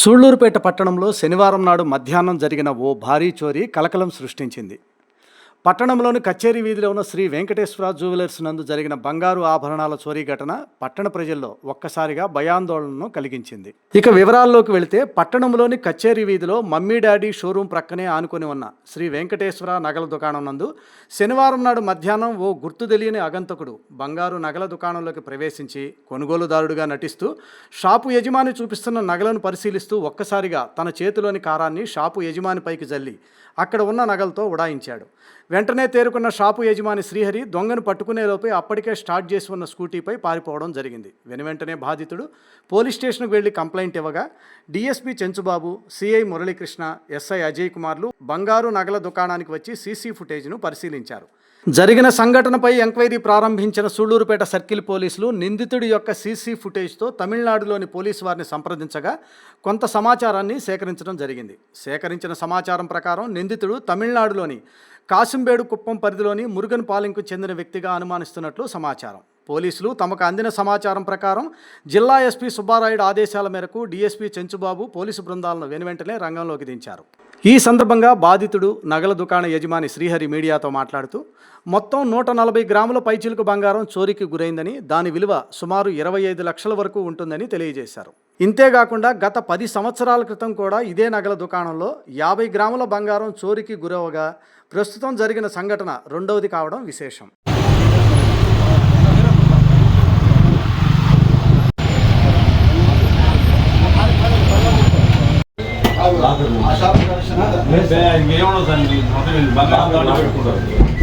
సూళ్లూరుపేట పట్టణంలో శనివారం నాడు మధ్యాహ్నం జరిగిన ఓ భారీ చోరీ కలకలం సృష్టించింది. పట్టణంలోని కచేరీ వీధిలో ఉన్న శ్రీ వెంకటేశ్వర జ్యువెలర్స్ నందు జరిగిన బంగారు ఆభరణాల చోరీ ఘటన పట్టణ ప్రజల్లో ఒక్కసారిగా భయాందోళనను కలిగించింది. ఇక వివరాల్లోకి వెళితే పట్టణంలోని కచేరీ వీధిలో మమ్మీ డాడీ షోరూం ప్రక్కనే ఆనుకొని ఉన్న శ్రీ వెంకటేశ్వర నగల దుకాణం నందు శనివారం నాడు మధ్యాహ్నం ఓ గుర్తు తెలియని ఆగంతకుడు బంగారు నగల దుకాణంలోకి ప్రవేశించి కొనుగోలుదారుడిగా నటిస్తూ షాపు యజమాని చూపిస్తున్న నగలను పరిశీలిస్తూ ఒక్కసారిగా తన చేతిలోని కారాన్ని షాపు యజమాని పైకి జల్లి అక్కడ ఉన్న నగలతో ఉడాయించాడు. వెంటనే తేరుకున్న షాపు యజమాని శ్రీహరి దొంగను పట్టుకునేలోపే అప్పటికే స్టార్ట్ చేసి ఉన్న స్కూటీపై పారిపోవడం జరిగింది. వెనువెంటనే బాధితుడు పోలీస్ స్టేషన్కు వెళ్లి కంప్లైంట్ ఇవ్వగా DSP Chenchubabu, CI Muralikrishna, SI Ajay కుమార్లు బంగారు నగల దుకాణానికి వచ్చి సీసీ ఫుటేజ్ను పరిశీలించారు. జరిగిన సంఘటనపై ఎంక్వైరీ ప్రారంభించిన సూళ్లూరుపేట సర్కిల్ పోలీసులు నిందితుడి యొక్క సీసీ ఫుటేజ్తో తమిళనాడులోని పోలీసు వారిని సంప్రదించగా కొంత సమాచారాన్ని సేకరించడం జరిగింది. సేకరించిన సమాచారం ప్రకారం నిందితుడు తమిళనాడులోని కాసింబేడు కుప్పం పరిధిలోని మురుగన్ పాలెంకు చెందిన వ్యక్తిగా అనుమానిస్తున్నట్లు సమాచారం. పోలీసులు తమకు అందిన సమాచారం ప్రకారం జిల్లా ఎస్పీ సుబ్బారాయుడు ఆదేశాల మేరకు డీఎస్పీ చెంచుబాబు పోలీసు బృందాలను వెనువెంటనే రంగంలోకి దించారు. ఈ సందర్భంగా బాధితుడు నగల దుకాణ యజమాని శ్రీహరి మీడియాతో మాట్లాడుతూ మొత్తం 140 గ్రాముల పైచిలుకు బంగారం చోరీకి గురైందని, దాని విలువ సుమారు 25 లక్షల వరకు ఉంటుందని తెలియజేశారు. ఇంతేకాకుండా గత 10 సంవత్సరాల క్రితం కూడా ఇదే నగల దుకాణంలో 50 గ్రాముల బంగారం చోరీకి గురవగా ప్రస్తుతం జరిగిన సంఘటన రెండవది కావడం విశేషం.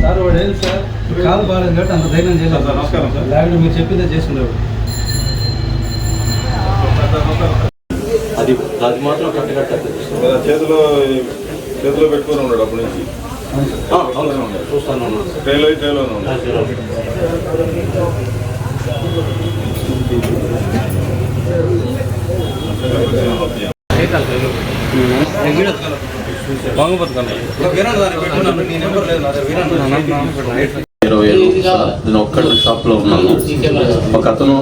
సార్ వాడు ఏంటి సార్ కాలు బాగాలేదు కాబట్టి అంత ధైర్యం చేయలేదు. నమస్కారం సార్. లేకపోతే మీరు చెప్పిందే చేసుకునేవాడు. అది మాత్రం కట్టగట్ట చేతిలో పెట్టుకొని ఉన్నాడు అప్పటి నుంచి. చూస్తాను ట్రైలోనే ఉన్నాడు. నేను ఒక్కడే షాప్లో ఉన్నాను. ఒక అతను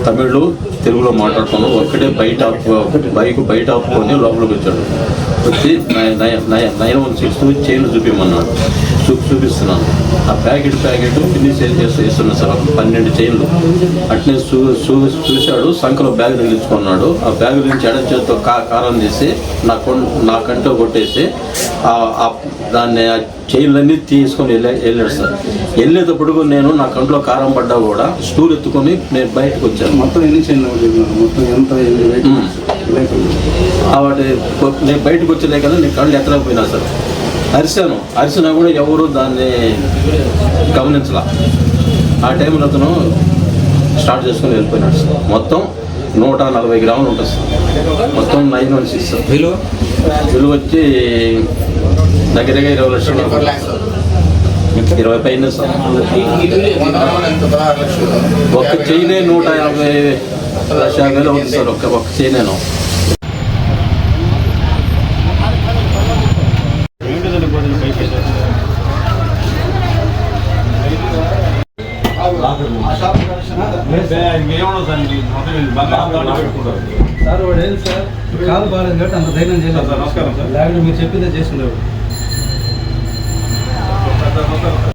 తమిళ్ తెలుగులో మాట్లాడుతున్నాను. ఒక్కడే బైక్ బయట ఆపుకొని లోపలికి వచ్చాడు. వచ్చి 916 చైన్లు చూపించమన్నాడు. చూపిస్తున్నాను. ఆ ప్యాకెట్ ఫినిష్ చేస్తున్నాను సార్. 12 చైన్లు అట్నే చూశాడు. సంఖలో బ్యాగ్ నిలుచుకున్నాడు. ఆ బ్యాగ్ నుంచి ఎడ చేతితో కారం తీసి నా కంట్లో కొట్టేసి దాన్ని చైన్లన్నీ తీసుకొని వెళ్ళాడు సార్. వెళ్ళేటప్పుడు నేను నా కంట్లో కారం పడ్డా కూడా స్టూల్ ఎత్తుకొని నేను బయటకు వచ్చాను. మొత్తం ఎన్ని చైన్లు మొత్తం ఎంత వాటి నేను బయటకు వచ్చలే కదా, నేను కళ్ళు ఎత్తలేకపోయినా సార్. అరిసినా కూడా ఎవరు దాన్ని గమనించలా. ఆ టైంలో అతను స్టార్ట్ చేసుకొని వెళ్ళిపోయినాడు సార్. మొత్తం 140 గ్రాములు ఉంటుంది సార్. మొత్తం 916 సార్. విలువ వచ్చి దగ్గరగా 20 లక్షలు, 20 పైన సార్. ఒక్క చైనే 150 లక్షల వేలు అవుతుంది సార్. ఒక్క చైనేను. సార్ వాడు ఏంటి సార్ కాలు బాగాలేదు కాబట్టి అంత ధైర్యం చేయలేదు. నమస్కారం సార్. లేకపోతే మీరు చెప్పిందే చేసుకునేవాడు.